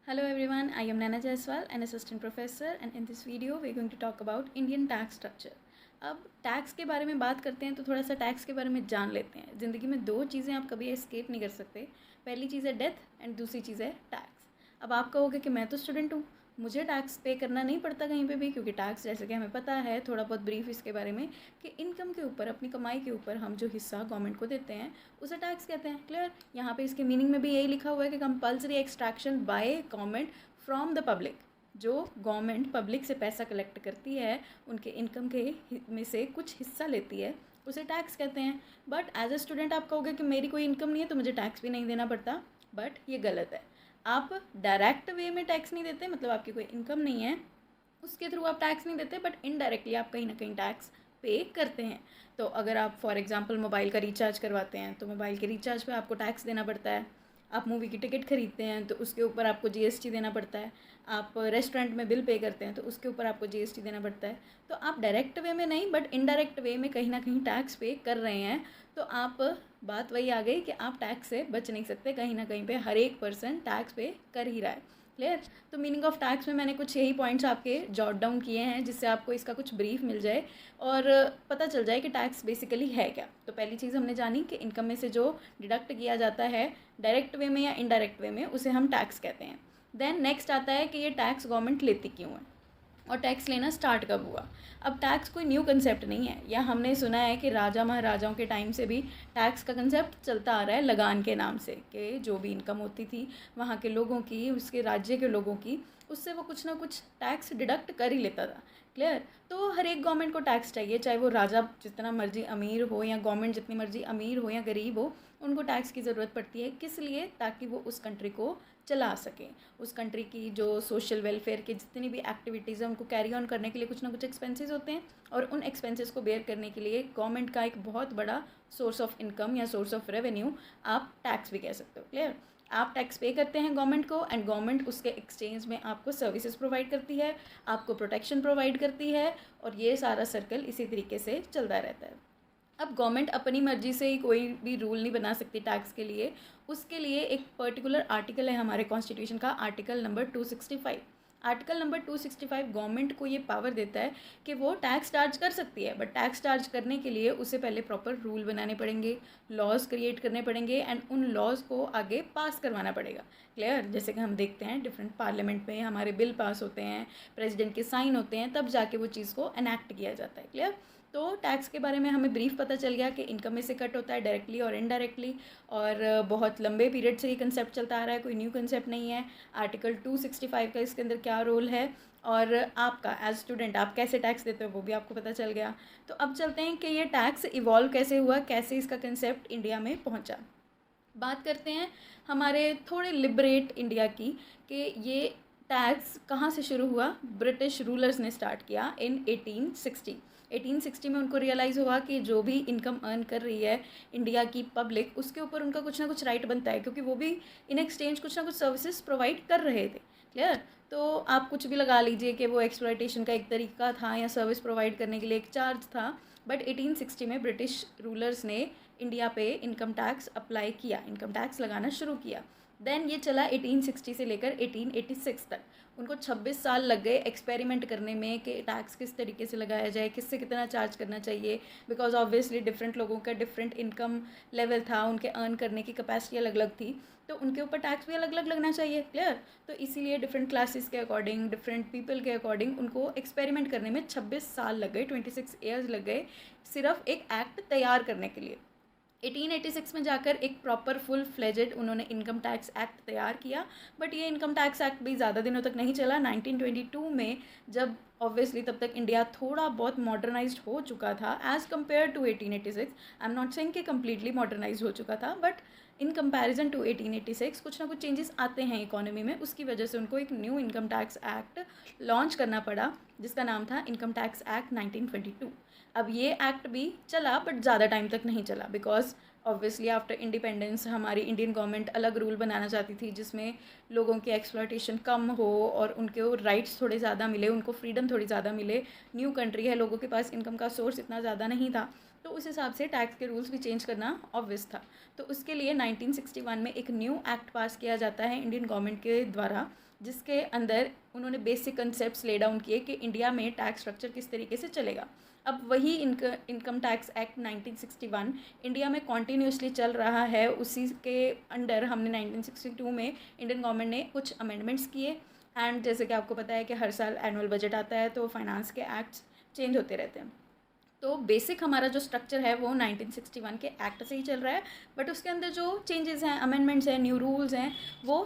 Hello everyone, I am Nana Jaiswal, an assistant professor, and in this video we are going to talk about Indian tax structure. अब tax के बारे में बात करते हैं तो थोड़ा सा टैक्स के बारे में जान लेते हैं। ज़िंदगी में दो चीज़ें आप कभी एस्केप नहीं कर सकते। पहली चीज़ है डेथ एंड दूसरी चीज़ है टैक्स। अब आप कहोगे कि मैं तो स्टूडेंट हूँ, मुझे टैक्स पे करना नहीं पड़ता कहीं पे भी, क्योंकि टैक्स जैसे कि हमें पता है थोड़ा बहुत ब्रीफ इसके बारे में कि इनकम के ऊपर, अपनी कमाई के ऊपर हम जो हिस्सा गवर्नमेंट को देते हैं उसे टैक्स कहते हैं। क्लियर? यहाँ पे इसके मीनिंग में भी यही लिखा हुआ है कि compulsory extraction by government from the public. जो गवर्नमेंट पब्लिक से पैसा कलेक्ट करती है, उनके इनकम के में से कुछ हिस्सा लेती है, उसे टैक्स कहते हैं। बट एज अ स्टूडेंट आप कहोगे कि मेरी कोई इनकम नहीं है तो मुझे टैक्स भी नहीं देना पड़ता, बट ये गलत है। आप डायरेक्ट वे में टैक्स नहीं देते, मतलब आपकी कोई इनकम नहीं है उसके थ्रू आप टैक्स नहीं देते, बट इनडायरेक्टली आप कहीं ना कहीं टैक्स पे करते हैं। तो अगर आप फॉर एग्जांपल मोबाइल का रिचार्ज करवाते हैं तो मोबाइल के रिचार्ज पे आपको टैक्स देना पड़ता है। आप मूवी की टिकट खरीदते हैं तो उसके ऊपर आपको जीएसटी देना पड़ता है। आप रेस्टोरेंट में बिल पे करते हैं तो उसके ऊपर आपको जीएसटी देना पड़ता है। तो आप डायरेक्ट वे में नहीं बट इनडायरेक्ट वे में कहीं ना कहीं टैक्स पे कर रहे हैं। तो आप, बात वही आ गई कि आप टैक्स से बच नहीं सकते, कहीं ना कहीं पे हर एक पर्सन टैक्स पे कर ही रहा है। क्लियर? तो मीनिंग ऑफ टैक्स में मैंने कुछ यही पॉइंट्स आपके जॉट डाउन किए हैं जिससे आपको इसका कुछ ब्रीफ मिल जाए और पता चल जाए कि टैक्स बेसिकली है क्या। तो पहली चीज़ हमने जानी कि इनकम में से जो डिडक्ट किया जाता है डायरेक्ट वे में या इनडायरेक्ट वे में, उसे हम टैक्स कहते हैं। देन नेक्स्ट आता है कि ये टैक्स गवर्नमेंट लेती क्यों है और टैक्स लेना स्टार्ट कब हुआ। अब टैक्स कोई न्यू कंसेप्ट नहीं है, या हमने सुना है कि राजा महाराजाओं के टाइम से भी टैक्स का कंसेप्ट चलता आ रहा है लगान के नाम से, कि जो भी इनकम होती थी वहाँ के लोगों की, उसके राज्य के लोगों की, उससे वो कुछ ना कुछ टैक्स डिडक्ट कर ही लेता था। क्लियर? तो हर एक गवर्नमेंट को टैक्स चाहिए, चाहे वो राजा जितना मर्जी अमीर हो या गवर्नमेंट जितनी मर्जी अमीर हो या गरीब हो, उनको टैक्स की ज़रूरत पड़ती है। किस लिए? ताकि वो उस कंट्री को चला सकें। उस कंट्री की जो सोशल वेलफेयर की जितनी भी एक्टिविटीज़ हैं उनको कैरी ऑन करने के लिए कुछ ना कुछ एक्सपेंसेस होते हैं, और उन एक्सपेंसेस को बेयर करने के लिए गवर्नमेंट का एक बहुत बड़ा सोर्स ऑफ इनकम या सोर्स ऑफ रेवेन्यू आप टैक्स भी कह सकते हो। क्लियर? आप टैक्स पे करते हैं गवर्नमेंट को, एंड गवर्नमेंट उसके एक्सचेंज में आपको सर्विसेज प्रोवाइड करती है, आपको प्रोटेक्शन प्रोवाइड करती है, और ये सारा सर्कल इसी तरीके से चलता रहता है। अब गवर्नमेंट अपनी मर्जी से ही कोई भी रूल नहीं बना सकती टैक्स के लिए। उसके लिए एक पर्टिकुलर आर्टिकल है हमारे कॉन्स्टिट्यूशन का, article number 265। Article number 265 government को ये पावर देता है कि वो टैक्स चार्ज कर सकती है, बट टैक्स चार्ज करने के लिए उसे पहले प्रॉपर रूल बनाने पड़ेंगे, लॉज क्रिएट करने पड़ेंगे, एंड उन लॉज को आगे पास करवाना पड़ेगा। क्लियर? जैसे कि हम देखते हैं डिफरेंट पार्लियामेंट में हमारे बिल पास होते हैं, प्रेसिडेंट के साइन होते हैं, तब जाके वो चीज़ को एनैक्ट किया जाता है। क्लियर? तो टैक्स के बारे में हमें ब्रीफ पता चल गया कि इनकम में से कट होता है डायरेक्टली और इनडायरेक्टली, और बहुत लंबे पीरियड से ये कंसेप्ट चलता आ रहा है, कोई न्यू कंसेप्ट नहीं है। आर्टिकल 265 का इसके अंदर क्या रोल है, और आपका एज स्टूडेंट आप कैसे टैक्स देते हो वो भी आपको पता चल गया। तो अब चलते हैं कि ये टैक्स इवॉल्व कैसे हुआ, कैसे इसका कंसेप्ट इंडिया में पहुंचा। बात करते हैं हमारे थोड़े लिबरेट इंडिया की, कि ये टैक्स कहाँ से शुरू हुआ। ब्रिटिश रूलर्स ने स्टार्ट किया इन 1860। 1860 में उनको रियलाइज़ हुआ कि जो भी इनकम अर्न कर रही है इंडिया की पब्लिक, उसके ऊपर उनका कुछ ना कुछ राइट बनता है, क्योंकि वो भी इन एक्सचेंज कुछ ना कुछ सर्विसेज प्रोवाइड कर रहे थे। क्लियर? तो आप कुछ भी लगा लीजिए कि वो एक्सप्लॉयटेशन का एक तरीका था या सर्विस प्रोवाइड करने के लिए एक चार्ज था, बट 1860 में ब्रिटिश रूलर्स ने इंडिया पे इनकम टैक्स अप्लाई किया, इनकम टैक्स लगाना शुरू किया। देन ये चला 1860 से लेकर 1886 तक। उनको 26 साल लग गए एक्सपेरिमेंट करने में कि टैक्स किस तरीके से लगाया जाए, किससे कितना चार्ज करना चाहिए, बिकॉज ऑब्वियसली डिफरेंट लोगों का डिफरेंट इनकम लेवल था, उनके अर्न करने की कैपेसिटी अलग अलग थी, तो उनके ऊपर टैक्स भी अलग अलग लगना चाहिए। क्लियर? तो इसीलिए डिफरेंट क्लासेस के अकॉर्डिंग, डिफरेंट पीपल के अकॉर्डिंग उनको एक्सपेरिमेंट करने में 26 साल लग गए, 26 ईयर्स लग गए, सिर्फ एक एक्ट तैयार करने के लिए। 1886 में जाकर एक प्रॉपर फुल फ्लेजेड उन्होंने इनकम टैक्स एक्ट तैयार किया, बट ये इनकम टैक्स एक्ट भी ज़्यादा दिनों तक नहीं चला। 1922 में, जब ऑब्वियसली तब तक इंडिया थोड़ा बहुत मॉडर्नाइज्ड हो चुका था as compare to 1886। I am not saying कि कम्प्लीटली मॉडर्नाइज हो चुका था, बट इन कंपैरिजन टू 1886 कुछ ना कुछ चेंजेस आते हैं इकोनॉमी में, उसकी वजह से उनको एक new income tax act launch करना पड़ा जिसका नाम था इनकम टैक्स एक्ट 1922। अब ये एक्ट भी चला बट ज़्यादा टाइम तक नहीं चला, बिकॉज ऑब्वियसली आफ्टर इंडिपेंडेंस हमारी इंडियन गवर्नमेंट अलग रूल बनाना चाहती थी जिसमें लोगों की एक्सप्लॉयटेशन कम हो और उनको राइट्स थोड़े ज़्यादा मिले, उनको फ्रीडम थोड़ी ज़्यादा मिले। न्यू कंट्री है, लोगों के पास इनकम का सोर्स इतना ज़्यादा नहीं था, तो उस हिसाब से टैक्स के रूल्स भी चेंज करना ऑब्वियस था। तो उसके लिए 1961 में एक न्यू एक्ट पास किया जाता है इंडियन गवर्नमेंट के द्वारा, जिसके अंदर उन्होंने बेसिक कंसेप्ट्स ले डाउन किए कि इंडिया में टैक्स स्ट्रक्चर किस तरीके से चलेगा। अब वही इनकम टैक्स एक्ट 1961 इंडिया में कॉन्टीन्यूसली चल रहा है। उसी के अंडर हमने 1962 में इंडियन गवर्नमेंट ने कुछ अमेंडमेंट्स किए। एंड जैसे कि आपको पता है कि हर साल एनुअल बजट आता है, तो फाइनेंस के एक्ट्स चेंज होते रहते हैं। तो बेसिक हमारा जो स्ट्रक्चर है वो 1961 के एक्ट से ही चल रहा है, बट उसके अंदर जो चेंजेस हैं, अमेंडमेंट्स हैं, न्यू रूल्स हैं, वो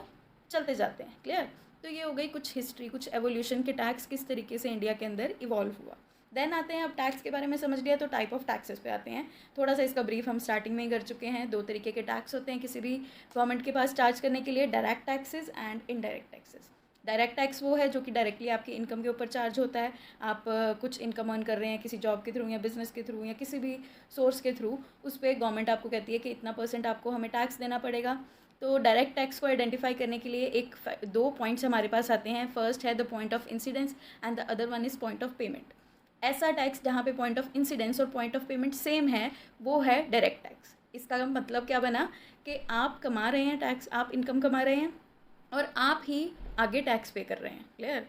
चलते जाते हैं। क्लियर? तो ये हो गई कुछ हिस्ट्री, कुछ एवोल्यूशन के टैक्स किस तरीके से इंडिया के अंदर इवॉल्व हुआ। देन आते हैं, अब टैक्स के बारे में समझ लिया तो टाइप ऑफ टैक्सेस पे आते हैं। थोड़ा सा इसका ब्रीफ हम स्टार्टिंग में ही कर चुके हैं। दो तरीके के टैक्स होते हैं किसी भी गवर्नमेंट के पास चार्ज करने के लिए, direct taxes and indirect taxes. Direct tax वो है जो कि डायरेक्टली आपकी इनकम के ऊपर चार्ज होता है। आप कुछ इनकम अर्न कर रहे हैं किसी जॉब के थ्रू या बिजनेस के थ्रू या किसी भी सोर्स के थ्रू, उस पर गवर्नमेंट आपको कहती है कि इतना % आपको हमें टैक्स देना पड़ेगा। तो डायरेक्ट टैक्स को आइडेंटिफाई करने के लिए दो पॉइंट्स हमारे पास आते हैं। फर्स्ट है the point of incidence and the other one is point of payment. ऐसा टैक्स जहाँ पे पॉइंट ऑफ इंसिडेंस और पॉइंट ऑफ पेमेंट सेम है, वो है डायरेक्ट टैक्स। इसका मतलब क्या बना कि आप कमा रहे हैं टैक्स, आप इनकम कमा रहे हैं और आप ही आगे टैक्स पे कर रहे हैं। क्लियर?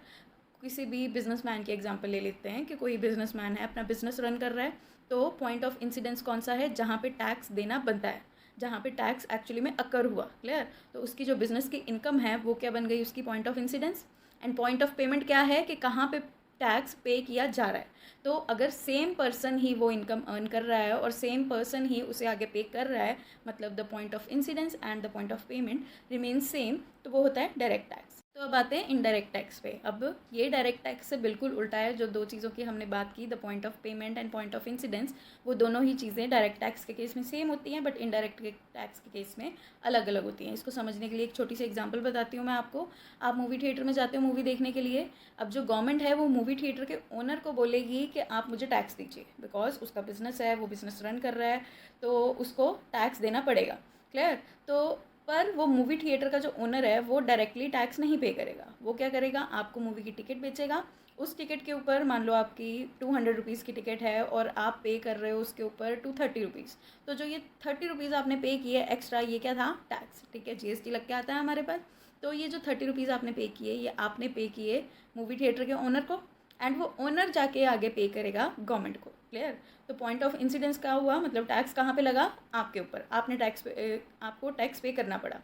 किसी भी बिजनेसमैन की एग्जांपल ले लेते हैं कि कोई बिजनेसमैन है, अपना बिजनेस रन कर रहा है, तो पॉइंट ऑफ इंसिडेंस कौन सा है? जहाँ पे टैक्स देना बनता है, जहाँ पे टैक्स एक्चुअली में अकर हुआ। क्लियर? तो उसकी जो बिज़नेस की इनकम है वो क्या बन गई? उसकी point of incidence. And point of payment क्या है? कि कहाँ पे टैक्स पे किया जा रहा है। तो अगर सेम पर्सन ही वो इनकम अर्न कर रहा है और सेम पर्सन ही उसे आगे पे कर रहा है, मतलब the point of incidence and the point of payment remain same, तो वो होता है डायरेक्ट टैक्स। तो अब आते हैं इनडायरेक्ट टैक्स पे। अब ये डायरेक्ट टैक्स से बिल्कुल उल्टा है। जो दो चीज़ों की हमने बात की, the point of payment and point of incidence, वो दोनों ही चीज़ें डायरेक्ट टैक्स के केस में सेम होती हैं, बट इनडायरेक्ट टैक्स के केस में अलग अलग होती हैं। इसको समझने के लिए एक छोटी सी एग्जांपल बताती हूँ मैं आपको। आप मूवी थिएटर में जाते हो मूवी देखने के लिए। अब जो गवर्नमेंट है वो मूवी थिएटर के ओनर को बोलेगी कि आप मुझे टैक्स दीजिए, बिकॉज उसका बिजनेस है, वो बिजनेस रन कर रहा है, तो उसको टैक्स देना पड़ेगा। क्लियर? तो पर वो मूवी थिएटर का जो ओनर है वो डायरेक्टली टैक्स नहीं पे करेगा। वो क्या करेगा? आपको मूवी की टिकट बेचेगा। उस टिकट के ऊपर मान लो आपकी 200 रुपीज़ की टिकट है और आप पे कर रहे हो उसके ऊपर 230 रुपीज़। तो जो ये 30 रुपीज़ आपने पे किए एक्स्ट्रा, ये क्या था? टैक्स। ठीक है, GST लग के आता है हमारे पास। तो ये जो 30 रुपीज़ आपने पे किए, ये आपने पे किए मूवी थिएटर के ओनर को, एंड वो ओनर जाके आगे पे करेगा गवर्नमेंट को। क्लियर? तो पॉइंट ऑफ इंसिडेंस क्या हुआ? मतलब टैक्स कहाँ पे लगा? आपके ऊपर। आपने आपको टैक्स पे करना पड़ा,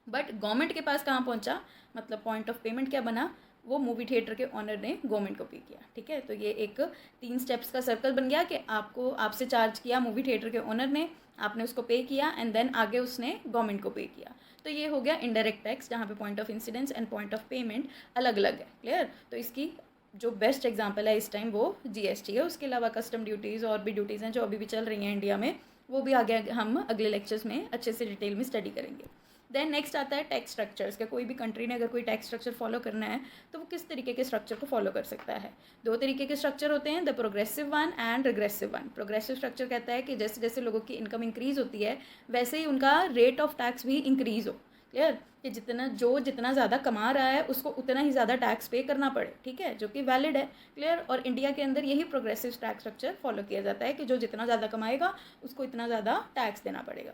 बट गवर्नमेंट के पास कहाँ पहुँचा? मतलब पॉइंट ऑफ पेमेंट क्या बना? वो मूवी थिएटर के ओनर ने गवर्नमेंट को पे किया। ठीक है, तो ये एक 3 स्टेप्स का सर्कल बन गया कि आपसे चार्ज किया मूवी थिएटर के ओनर ने, आपने उसको पे किया, एंड देन आगे उसने गवर्नमेंट को पे किया। तो ये हो गया इनडायरेक्ट टैक्स, जहाँ पे point of incidence and point of payment अलग अलग है। क्लियर? तो इसकी जो बेस्ट एग्जांपल है इस टाइम वो GST है। उसके अलावा कस्टम ड्यूटीज़ और भी ड्यूटीज़ हैं जो अभी भी चल रही हैं इंडिया में, वो भी आगे हम अगले लेक्चर्स में अच्छे से डिटेल में स्टडी करेंगे। देन नेक्स्ट आता है टैक्स स्ट्रक्चर्स का। कोई भी कंट्री ने अगर कोई टैक्स स्ट्रक्चर फॉलो करना है तो वो किस तरीके के स्ट्रक्चर को फॉलो कर सकता है? 2 तरीके के स्ट्रक्चर होते हैं, the progressive one and regressive one. Progressive structure कहता है कि जैसे जैसे लोगों की इनकम इंक्रीज़ होती है वैसे ही उनका रेट ऑफ टैक्स भी इंक्रीज़ हो। क्लियर? कि जितना ज़्यादा कमा रहा है उसको उतना ही ज़्यादा टैक्स पे करना पड़े। ठीक है, जो कि वैलिड है। क्लियर? और इंडिया के अंदर यही प्रोग्रेसिव टैक्स स्ट्रक्चर फॉलो किया जाता है कि जो जितना ज़्यादा कमाएगा उसको इतना ज़्यादा टैक्स देना पड़ेगा।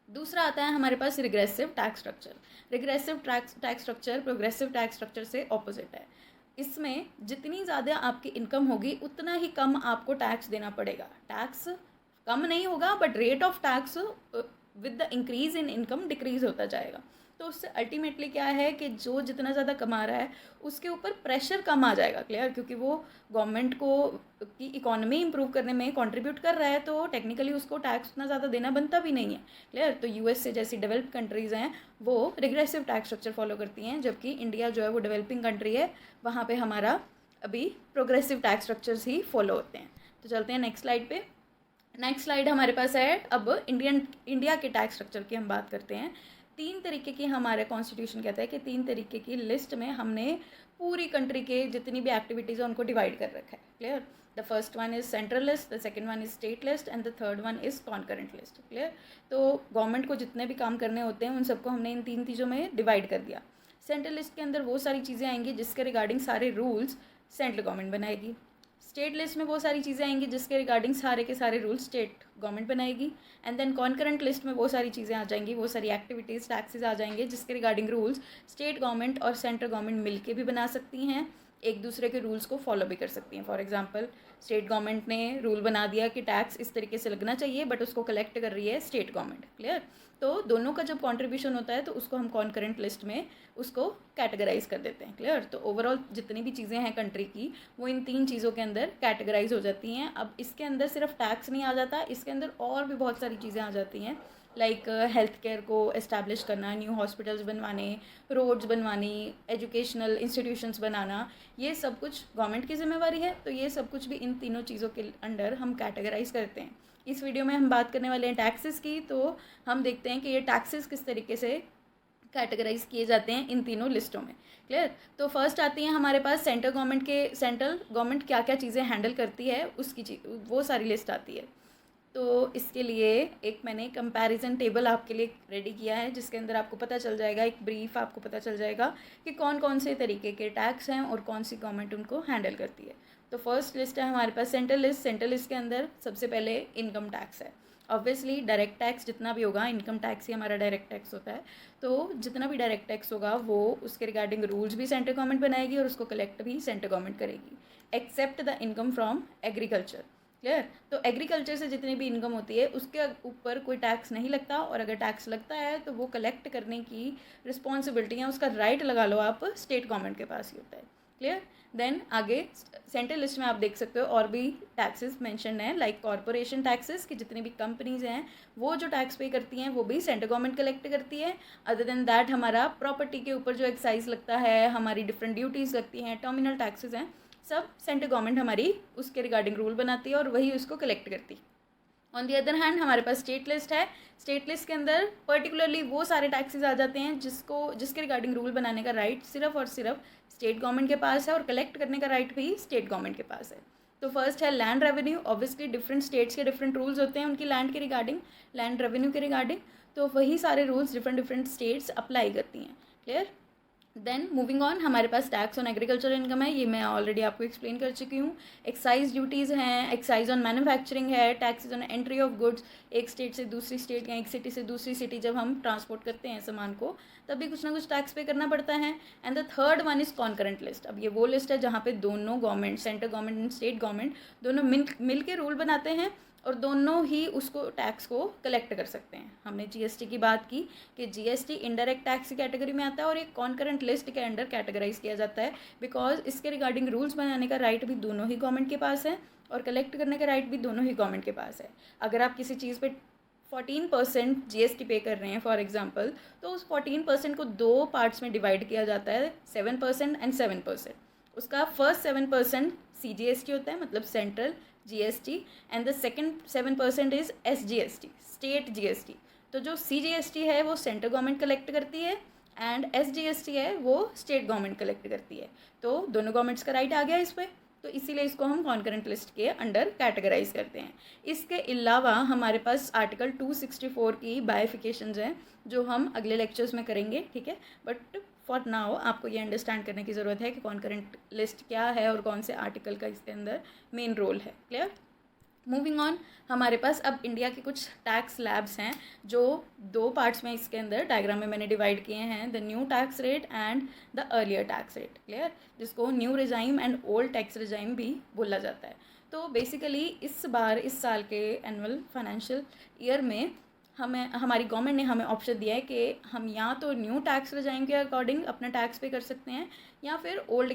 दूसरा आता है हमारे पास regressive tax structure. Regressive tax structure progressive tax structure से ऑपोजिट है। इसमें जितनी ज़्यादा आपकी इनकम होगी उतना ही कम आपको टैक्स देना पड़ेगा। टैक्स कम नहीं होगा, but rate of tax with the increase in income decrease होता जाएगा। तो उससे अल्टीमेटली क्या है कि जो जितना ज़्यादा कमा रहा है उसके ऊपर प्रेशर कम आ जाएगा। क्लियर? क्योंकि वो गवर्नमेंट को की इकोनॉमी इंप्रूव करने में कंट्रीब्यूट कर रहा है, तो टेक्निकली उसको टैक्स उतना ज़्यादा देना बनता भी नहीं है। क्लियर? तो US से जैसी डेवलप्ड कंट्रीज़ हैं वो रिग्रेसिव टैक्स स्ट्रक्चर फॉलो करती हैं, जबकि इंडिया जो है वो डेवलपिंग कंट्री है, वहाँ पर हमारा अभी प्रोग्रेसिव टैक्स स्ट्रक्चर्स ही फॉलो होते हैं। तो चलते हैं नेक्स्ट स्लाइड पे। नेक्स्ट स्लाइड हमारे पास है, अब इंडिया के टैक्स स्ट्रक्चर की हम बात करते हैं। 3 तरीके की हमारे कॉन्स्टिट्यूशन कहता है कि 3 तरीके की लिस्ट में हमने पूरी कंट्री के जितनी भी एक्टिविटीज़ हैं उनको डिवाइड कर रखा है। Clear? The first one is central list, the second one is state list and the third one is concurrent list. Clear? तो गवर्नमेंट को जितने भी काम करने होते हैं उन सबको हमने इन 3 चीज़ों में डिवाइड कर दिया। सेंट्रल लिस्ट के अंदर वो सारी चीज़ें आएंगी जिसके रिगार्डिंग सारे रूल्स सेंट्रल गवर्नमेंट बनाएगी। स्टेट लिस्ट में वो सारी चीज़ें आएंगी जिसके रिगार्डिंग सारे के सारे रूल्स स्टेट गवर्नमेंट बनाएगी, एंड देन कॉन्करेंट लिस्ट में वो सारी चीज़ें आ जाएंगी, वो सारी एक्टिविटीज़ टैक्सेस आ जाएंगे जिसके रिगार्डिंग रूल्स स्टेट गवर्नमेंट और सेंट्रल गवर्नमेंट मिलके भी बना सकती हैं, एक दूसरे के रूल्स को फॉलो भी कर सकती हैं। फॉर एग्जांपल स्टेट गवर्नमेंट ने रूल बना दिया कि टैक्स इस तरीके से लगना चाहिए, बट उसको कलेक्ट कर रही है स्टेट गवर्नमेंट। क्लियर? तो दोनों का जब कॉन्ट्रीब्यूशन होता है तो उसको हम कॉन्करेंट लिस्ट में उसको कैटेगराइज कर देते हैं। क्लियर? तो ओवरऑल जितनी भी चीज़ें हैं कंट्री की वो इन 3 चीज़ों के अंदर कैटेगराइज हो जाती हैं। अब इसके अंदर सिर्फ टैक्स नहीं आ जाता, इसके अंदर और भी बहुत सारी चीज़ें आ जाती हैं, लाइक हेल्थ केयर को एस्टैब्लिश करना, न्यू हॉस्पिटल्स बनवाने, रोड्स बनवानी, एजुकेशनल इंस्टीट्यूशंस बनाना, ये सब कुछ गवर्नमेंट की जिम्मेवारी है। तो ये सब कुछ भी इन तीनों चीज़ों के अंडर हम कैटेगराइज करते हैं। इस वीडियो में हम बात करने वाले हैं टैक्सेस की, तो हम देखते हैं कि ये टैक्सेस किस तरीके से कैटेगराइज किए जाते हैं इन तीनों लिस्टों में। क्लियर? तो फर्स्ट आती है हमारे पास सेंट्रल गवर्नमेंट क्या क्या चीज़ें हैंडल करती है उसकी वो सारी लिस्ट आती है। तो इसके लिए एक मैंने कंपैरिजन टेबल आपके लिए रेडी किया है जिसके अंदर आपको पता चल जाएगा, एक ब्रीफ आपको पता चल जाएगा कि कौन कौन से तरीके के टैक्स हैं और कौन सी गवर्नमेंट उनको हैंडल करती है। तो फर्स्ट लिस्ट है हमारे पास सेंट्रल लिस्ट के अंदर सबसे पहले इनकम टैक्स है। ऑब्वियसली डायरेक्ट टैक्स जितना भी होगा, इनकम टैक्स ही हमारा डायरेक्ट टैक्स होता है, तो जितना भी डायरेक्ट टैक्स होगा वो उसके रिगार्डिंग रूल्स भी सेंट्रल गवर्नमेंट बनाएगी और उसको कलेक्ट भी सेंट्रल गवर्नमेंट करेगी, except the income from agriculture. Clear? तो एग्रीकल्चर से जितनी भी इनकम होती है उसके ऊपर कोई टैक्स नहीं लगता, और अगर टैक्स लगता है तो वो कलेक्ट करने की रिस्पॉन्सिबिलिटी या उसका राइट लगा लो आप, स्टेट गवर्नमेंट के पास ही होता है। क्लियर? देन आगे सेंट्रल लिस्ट में आप देख सकते हो और भी टैक्सेस मेंशन है, लाइक कॉरपोरेशन टैक्सेस की जितनी भी कंपनीज हैं वो जो टैक्स पे करती हैं वो भी सेंट्रल गवर्नमेंट कलेक्ट करती है। अदर देन दैट हमारा प्रॉपर्टी के ऊपर जो एक्साइज लगता है, हमारी डिफरेंट ड्यूटीज़ लगती हैं, टर्मिनल टैक्सेस हैं, सब सेंट्रल गवर्नमेंट हमारी उसके रिगार्डिंग रूल बनाती है और वही उसको कलेक्ट करती है। ऑन दी अदर हैंड हमारे पास स्टेट लिस्ट है। स्टेट लिस्ट के अंदर पर्टिकुलरली वो सारे टैक्सेस आ जाते हैं जिसके रिगार्डिंग रूल बनाने का राइट सिर्फ और सिर्फ स्टेट गवर्नमेंट के पास है और कलेक्ट करने का राइट भी स्टेट गवर्नमेंट के पास है। तो फर्स्ट है land revenue. Obviously different states के डिफरेंट रूल्स होते हैं उनकी लैंड के रिगार्डिंग, लैंड रेवेन्यू के रिगार्डिंग, तो वही सारे रूल्स डिफरेंट स्टेट्स अप्लाई करती हैं। क्लियर? देन मूविंग ऑन, हमारे पास टैक्स ऑन एग्रीकल्चर इनकम है, ये मैं ऑलरेडी आपको एक्सप्लेन कर चुकी हूँ। एक्साइज ड्यूटीज़ हैं, एक्साइज ऑन मैन्युफैक्चरिंग है, taxes on entry of goods, एक स्टेट से दूसरी स्टेट या एक सिटी से दूसरी सिटी जब हम ट्रांसपोर्ट करते हैं सामान को तब भी कुछ ना कुछ टैक्स पे करना पड़ता है। And the third one is concurrent list. अब ये वो लिस्ट है जहाँ पे दोनों government, central government and state government दोनों मिल के रूल बनाते हैं और दोनों ही उसको टैक्स को कलेक्ट कर सकते हैं। हमने जीएसटी की बात की कि जीएसटी इनडायरेक्ट टैक्स की कैटेगरी में आता है और एक कॉन्करेंट लिस्ट के अंडर कैटेगराइज किया जाता है, बिकॉज इसके रिगार्डिंग रूल्स बनाने का राइट भी दोनों ही गवर्नमेंट के पास है और कलेक्ट करने का राइट भी दोनों ही गवर्नमेंट के पास है। अगर आप किसी चीज़ पे 14% जीएसटी पे कर रहे हैं फॉर एग्जांपल, तो उस 14% को 2 पार्ट्स में डिवाइड किया जाता है, 7% एंड 7%। उसका फर्स्ट 7% CGST होता है, मतलब central GST, and the second 7% is SGST, state GST। तो जो CGST है वो सेंट्रल गवर्नमेंट कलेक्ट करती है एंड SGST है वो स्टेट गवर्नमेंट कलेक्ट करती है। तो दोनों गवर्नमेंट्स का राइट आ गया इस पर, तो इसीलिए इसको हम कॉन्करेंट लिस्ट के अंडर कैटेगराइज करते हैं। इसके अलावा हमारे पास आर्टिकल 264 की बाइफिकेशंस हैं जो हम अगले लेक्चर्स में करेंगे, ठीक है। बट फॉर नाउ आपको ये अंडरस्टैंड करने की ज़रूरत है कि कॉन्करेंट लिस्ट क्या है और कौन से आर्टिकल का इसके अंदर मेन रोल है। क्लियर? मूविंग ऑन, हमारे पास अब इंडिया के कुछ टैक्स स्लैब्स हैं जो 2 पार्ट्स में इसके अंदर डायग्राम में मैंने डिवाइड किए हैं, the new tax rate and the earlier tax rate. Clear? जिसको new regime and old tax regime भी बोला जाता है। तो बेसिकली इस साल के एनुअल फाइनेंशियल ईयर में हमारी गवर्नमेंट ने हमें ऑप्शन दिया है कि हम या तो न्यू टैक्स रिजाइम के अकॉर्डिंग अपना टैक्स पे कर सकते हैं या फिर ओल्ड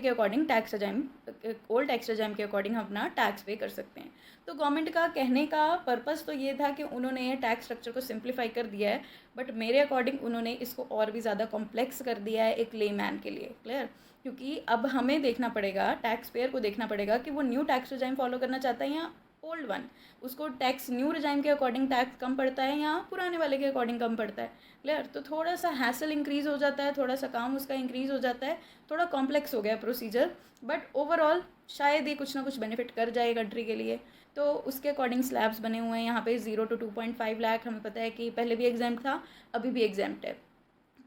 टैक्स रिजाइम के अकॉर्डिंग अपना टैक्स पे कर सकते हैं। तो गवर्नमेंट का कहने का पर्पस तो ये था कि उन्होंने ये टैक्स स्ट्रक्चर को सिंप्लीफाई कर दिया है, बट मेरे अकॉर्डिंग उन्होंने इसको और भी ज़्यादा कॉम्प्लेक्स कर दिया है एक लेमैन के लिए। क्लियर? क्योंकि अब हमें देखना पड़ेगा, टैक्स पेयर को देखना पड़ेगा कि वो न्यू टैक्स रिजाइम फॉलो करना चाहता है या ओल्ड वन, उसको टैक्स न्यू रिजाइम के अकॉर्डिंग टैक्स कम पड़ता है या पुराने वाले के अकॉर्डिंग कम पड़ता है। क्लियर? तो थोड़ा सा हैसल इंक्रीज़ हो जाता है, थोड़ा सा काम उसका इंक्रीज़ हो जाता है, थोड़ा कॉम्प्लेक्स हो गया प्रोसीजर, बट ओवरऑल शायद ये कुछ ना कुछ बेनिफिट कर जाए कंट्री के लिए। तो उसके अकॉर्डिंग स्लैब्स बने हुए हैं यहाँ पे 0 to 2.5 लाख। हमें पता है कि पहले भी एग्जाम्प्ट था, अभी भी एग्जाम्प्ट है।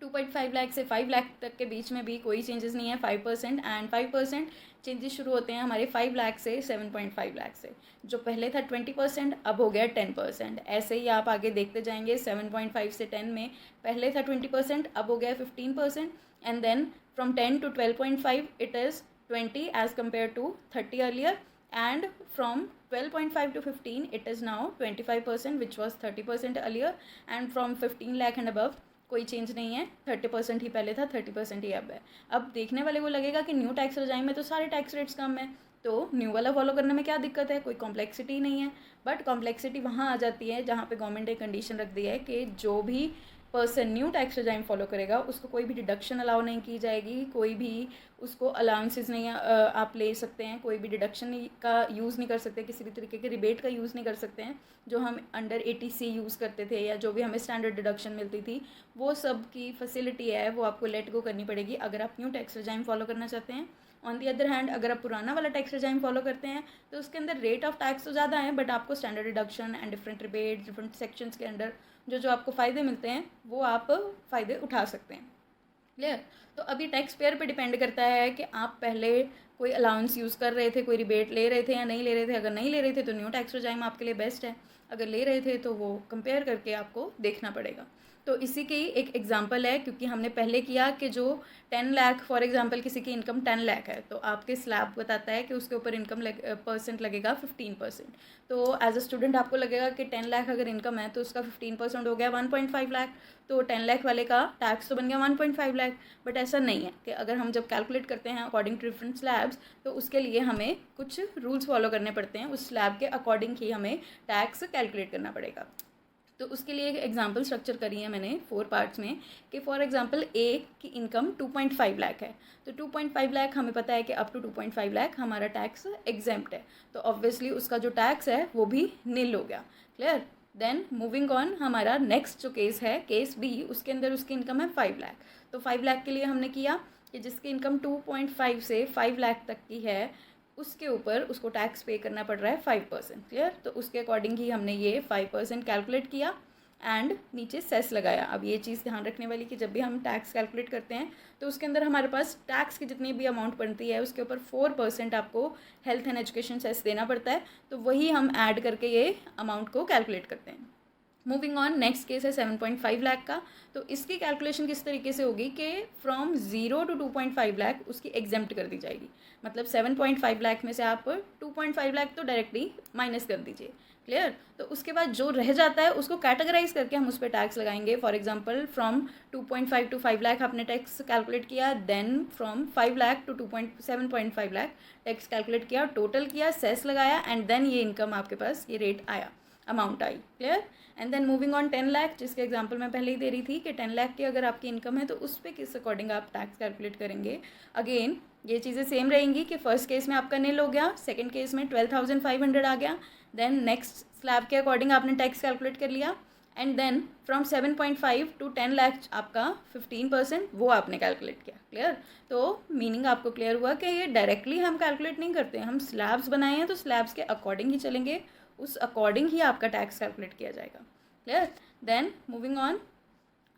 2.5 लाख से 5 लाख तक के बीच में भी कोई चेंजेस नहीं है, 5%, एंड 5% चेंजेस शुरू होते हैं हमारे 5 लाख से 7.5 लाख से। जो पहले था 20% अब हो गया 10%। ऐसे ही आप आगे देखते जाएंगे, 7.5 से 10 में पहले था 20% अब हो गया 15%, and then from 10 to 12.5 it is 20 as compare to 30 earlier, and from 12.5 to 15 it is now 25% which was 30% earlier, and from 15 lakh and above कोई चेंज नहीं है, 30% ही पहले था, 30% ही अब है। अब देखने वाले को लगेगा कि न्यू टैक्स रजाइम में तो सारे टैक्स रेट्स कम है, तो न्यू वाला फॉलो करने में क्या दिक्कत है, कोई कॉम्प्लेक्सिटी नहीं है। बट कॉम्प्लेक्सिटी वहाँ आ जाती है जहाँ पे गवर्नमेंट ने कंडीशन रख दी है कि जो भी person new tax regime follow करेगा उसको कोई भी डिडक्शन अलाउ नहीं की जाएगी, कोई भी उसको अलाउंसेस नहीं आप ले सकते हैं, कोई भी डिडक्शन का यूज़ नहीं कर सकते, किसी भी तरीके के रिबेट का यूज़ नहीं कर सकते हैं। जो हम अंडर 80C यूज़ करते थे या जो भी हमें स्टैंडर्ड डिडक्शन मिलती थी, वो सब की फैसिलिटी है वो आपको लेट गो करनी पड़ेगी अगर आप न्यू टैक्स रजाइम फॉलो करना चाहते हैं। ऑन दी अदर हैंड अगर आप पुराना वाला टैक्स रजाइम फॉलो करते हैं तो उसके अंदर रेट ऑफ टैक्स तो ज़्यादा है, बट आपको standard deduction and different rebate different sections के अंदर जो आपको फ़ायदे मिलते हैं वो आप फ़ायदे उठा सकते हैं। क्लियर? तो अभी टैक्स पेयर पे डिपेंड करता है कि आप पहले कोई अलाउंस यूज़ कर रहे थे, कोई रिबेट ले रहे थे या नहीं ले रहे थे। अगर नहीं ले रहे थे तो न्यू टैक्स रजाइम आपके लिए बेस्ट है, अगर ले रहे थे तो वो कंपेयर करके आपको देखना पड़ेगा। तो इसी की एक एग्जांपल है, क्योंकि हमने पहले किया कि जो 10 लाख फॉर एग्जांपल किसी की इनकम 10 लाख है तो आपके स्लैब बताता है कि उसके ऊपर इनकम परसेंट लगेगा 15%। तो एज अ स्टूडेंट आपको लगेगा कि 10 लाख अगर इनकम है तो उसका 15% हो गया 1.5 लाख, तो 10 लाख वाले का टैक्स तो बन गया 1.5 लाख। बट ऐसा नहीं है कि अगर हम जब कैलकुलेट करते हैं अकॉर्डिंग टू डिफरेंट स्लैब्स तो उसके लिए हमें कुछ रूल्स फॉलो करने पड़ते हैं, उस स्लैब के अकॉर्डिंग ही हमें टैक्स कैलकुलेट करना पड़ेगा। तो उसके लिए एक एग्जांपल स्ट्रक्चर करी है मैंने 4 पार्ट्स में कि फॉर एग्जांपल ए की इनकम 2.5 लाख है, तो 2.5 लाख हमें पता है कि अप टू 2.5 लाख हमारा टैक्स एग्जेम्प्ट है, तो ऑब्वियसली उसका जो टैक्स है वो भी नील हो गया। क्लियर? देन मूविंग ऑन, हमारा नेक्स्ट जो केस है केस बी, उसके अंदर उसकी इनकम है 5 लाख। तो 5 लाख के लिए हमने किया कि जिसकी इनकम 2.5 से 5 लाख तक की है उसके ऊपर उसको टैक्स पे करना पड़ रहा है 5%। क्लियर? तो उसके अकॉर्डिंग ही हमने ये 5% कैलकुलेट किया एंड नीचे सेस लगाया। अब ये चीज़ ध्यान रखने वाली कि जब भी हम टैक्स कैलकुलेट करते हैं तो उसके अंदर हमारे पास टैक्स की जितनी भी अमाउंट बनती है उसके ऊपर 4% आपको हेल्थ एंड एजुकेशन सेस देना पड़ता है, तो वही हम ऐड करके ये अमाउंट को कैलकुलेट करते हैं। मूविंग ऑन, नेक्स्ट केस है 7.5 लाख का। तो इसकी कैलकुलेशन किस तरीके से होगी कि फ्रॉम 0 to 2.5 लाख उसकी एग्जेम्प्ट कर दी जाएगी, मतलब 7.5 लाख में से आप 2.5 लाख तो डायरेक्टली माइनस कर दीजिए। क्लियर? तो उसके बाद जो रह जाता है उसको कैटेगराइज करके हम उस पर टैक्स लगाएंगे। For example from 2.5 to 5 lakh आपने टैक्स कैलकुलेट किया, then from 5 lakh to 7.5 lakh tax calculate किया, टोटल किया, सेस लगाया, एंड देन ये इनकम आपके पास ये रेट आया, अमाउंट आई। Clear? And then moving on 10 lakh, जिसके एग्जांपल मैं पहले ही दे रही थी कि 10 लाख की अगर आपकी इनकम है तो उस पर किस अकॉर्डिंग आप टैक्स कैलकुलेट करेंगे। अगेन ये चीज़ें सेम रहेंगी कि फर्स्ट केस में आपका नील हो गया, सेकंड केस में 12,500 आ गया, देन नेक्स्ट स्लैब के अकॉर्डिंग आपने टैक्स कैलकुलेट कर लिया, and then from 7.5 to 10 lakh आपका 15% वो आपने कैलकुलेट किया। क्लियर? तो मीनिंग आपको क्लियर हुआ कि ये डायरेक्टली हम कैलकुलेट नहीं करते हैं, हम स्लैब्स बनाए हैं तो स्लैब्स के अकॉर्डिंग ही चलेंगे, उस अकॉर्डिंग ही आपका टैक्स कैलकुलेट किया जाएगा। क्लियर? देन मूविंग ऑन,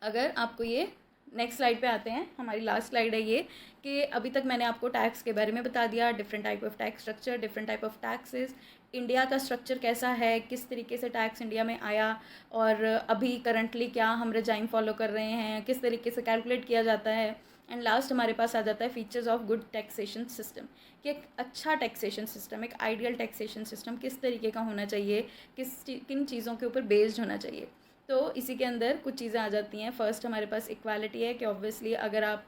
अगर आपको ये नेक्स्ट स्लाइड पे आते हैं, हमारी लास्ट स्लाइड है ये कि अभी तक मैंने आपको टैक्स के बारे में बता दिया, different type of tax structure, different type of taxes, India का स्ट्रक्चर कैसा है, किस तरीके से टैक्स इंडिया में आया और अभी करंटली क्या हम रजाइम फॉलो कर रहे हैं, किस तरीके से कैलकुलेट किया जाता है, एंड लास्ट हमारे पास आ जाता है features of good taxation system, कि एक अच्छा टैक्सेशन सिस्टम, एक आइडियल टैक्सेशन सिस्टम किस तरीके का होना चाहिए, किन चीज़ों के ऊपर बेस्ड होना चाहिए। तो इसी के अंदर कुछ चीज़ें आ जाती हैं। फर्स्ट हमारे पास इक्वालिटी है कि ऑब्वियसली अगर आप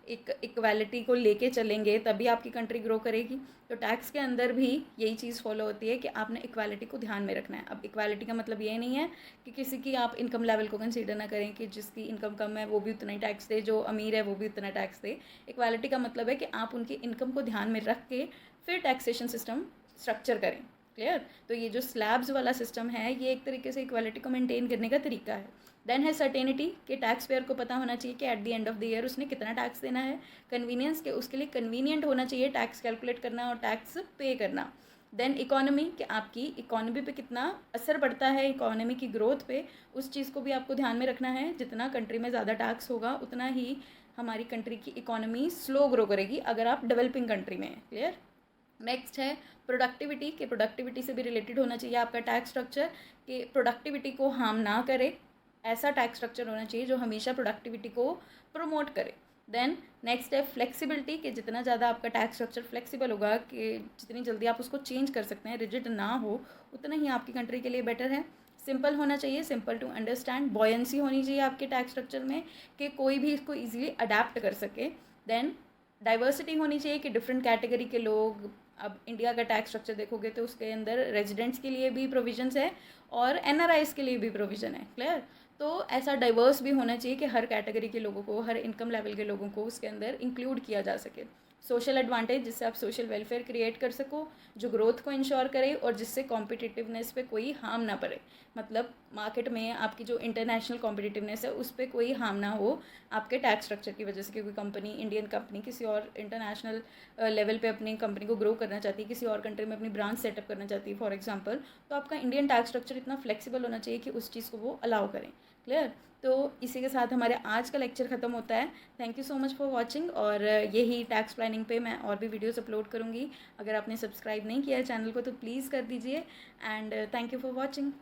एक इक्वालिटी को लेके चलेंगे तभी आपकी कंट्री ग्रो करेगी, तो टैक्स के अंदर भी यही चीज़ फॉलो होती है कि आपने इक्वालिटी को ध्यान में रखना है। अब इक्वालिटी का मतलब ये नहीं है कि किसी की आप इनकम लेवल को कंसीडर ना करें कि जिसकी इनकम कम है वो भी उतना ही टैक्स दे, जो अमीर है वो भी उतना टैक्स दे। इक्वालिटी का मतलब है कि आप उनकी इनकम को ध्यान में रख के फिर टैक्सेशन सिस्टम स्ट्रक्चर करें। क्लियर? तो ये जो स्लैब्स वाला सिस्टम है ये एक तरीके से इक्वालिटी को मेंटेन करने का तरीका है। देन है सर्टेनिटी, कि टैक्स पेयर को पता होना चाहिए कि at the end of the year उसने कितना टैक्स देना है। कन्वीनियंस, के उसके लिए कन्वीनियंट होना चाहिए टैक्स कैलकुलेट करना और टैक्स पे करना। देन इकोनॉमी, कि आपकी इकोनॉमी पे कितना असर पड़ता है, इकोनॉमी की ग्रोथ पे, उस चीज़ को भी आपको ध्यान में रखना है। जितना कंट्री में ज़्यादा टैक्स होगा उतना ही हमारी कंट्री की इकोनॉमी स्लो ग्रो करेगी अगर आप डेवलपिंग कंट्री में हैं। क्लियर। नेक्स्ट है प्रोडक्टिविटी, के प्रोडक्टिविटी से भी रिलेटेड होना चाहिए आपका टैक्स स्ट्रक्चर, कि प्रोडक्टिविटी को हार्म ना करे, ऐसा टैक्स स्ट्रक्चर होना चाहिए जो हमेशा प्रोडक्टिविटी को प्रमोट करे। देन नेक्स्ट है फ्लेक्सिबिलिटी, कि जितना ज़्यादा आपका टैक्स स्ट्रक्चर फ्लेक्सिबल होगा, कि जितनी जल्दी आप उसको चेंज कर सकते हैं, रिजिड ना हो, उतना ही आपकी कंट्री के लिए बेटर है। सिंपल होना चाहिए, सिंपल टू अंडरस्टैंड, बॉयंसी होनी चाहिए आपके टैक्स स्ट्रक्चर में कि कोई भी इसको ईजिली अडेप्ट कर सके। देन डाइवर्सिटी होनी चाहिए कि डिफरेंट कैटेगरी के लोग, अब इंडिया का टैक्स स्ट्रक्चर देखोगे तो उसके अंदर रेजिडेंट्स के लिए भी प्रोविजंस है और एनआरआईज के लिए भी प्रोविज़न है। क्लियर। तो ऐसा डाइवर्स भी होना चाहिए कि हर कैटेगरी के लोगों को, हर इनकम लेवल के लोगों को उसके अंदर इंक्लूड किया जा सके। सोशल एडवांटेज, जिससे आप सोशल वेलफेयर क्रिएट कर सको, जो ग्रोथ को इंश्योर करे और जिससे कॉम्पिटिटिवनेस पे कोई हार्म ना पड़े, मतलब मार्केट में आपकी जो इंटरनेशनल कॉम्पिटिटिवनेस है उस पर कोई हार्म ना हो आपके टैक्स स्ट्रक्चर की वजह से। क्योंकि कंपनी, इंडियन कंपनी किसी और इंटरनेशनल लेवल पे अपनी कंपनी को ग्रो करना चाहती है, किसी और कंट्री में अपनी ब्रांच सेटअप करना चाहती है फॉर एग्जांपल, तो आपका इंडियन टैक्स स्ट्रक्चर इतना फ्लेक्सिबल होना चाहिए कि उस चीज़ को वो अलाउ करें। क्लियर। तो इसी के साथ हमारे आज का लेक्चर ख़त्म होता है। Thank you so much for watching, और यही टैक्स प्लानिंग पे मैं और भी वीडियोस अपलोड करूँगी। अगर आपने सब्सक्राइब नहीं किया है चैनल को तो प्लीज़ कर दीजिए, and thank you for watching.